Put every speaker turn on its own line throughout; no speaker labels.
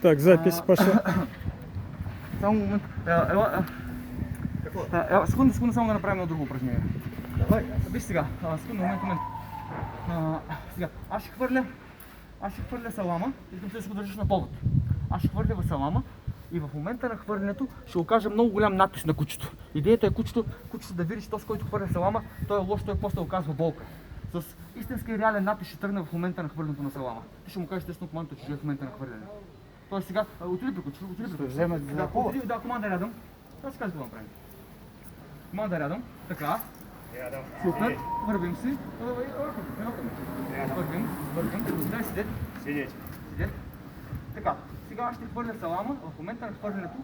Так, запись пошла.
Само момент. Секунда, само да направим едно друго упражнение. Виж сега, секунда, момент. Сега, аз ще хвърля салама, искам да се го държиш на повод. Аз ще хвърля в салама и в момента на хвърлянето ще окажа много голям натиск на кучето. Идеята е кучето да види, че този, който хвърля салама, той е лош, той после оказва болка. С истински и реален натиск ще тръгне в момента на хвърлянето на салама. Ти ще му кажеш естествено командата, че е в момента на хвърляне. Тоест сега, отиди при кучето, да, команда рядом. Това си казва да направим. Команда рядом, така. Супер, вървим си. Вървим. Дай седет.
Сидеть.
Така, сега ще хвърля салама. В момента на хвърлянето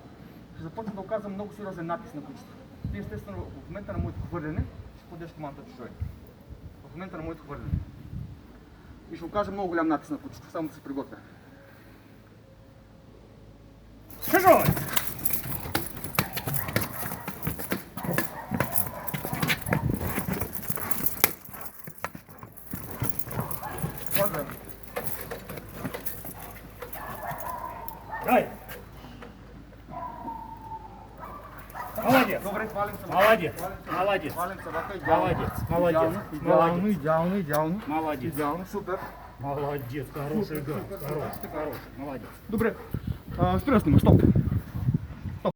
ще започна да оказвам много сериозен натиск на кучето. Ти естествено в момента на моето хвърляне ще подеш командата чужой. В момента на моето хвърляне. И ще окажа много голям натиск на кучето. Само да се приготвя.
Чужой! Дай! Молодец!
Добре, хвалим се.
Молодец! Молодец!
Хвалим собака,
Молодец! Молодец!
Идеално.
Молодец!
Идеално, супер.
Молодец! Хороший гад! Хороший! Молодец!
Добре, спирай снима, стоп.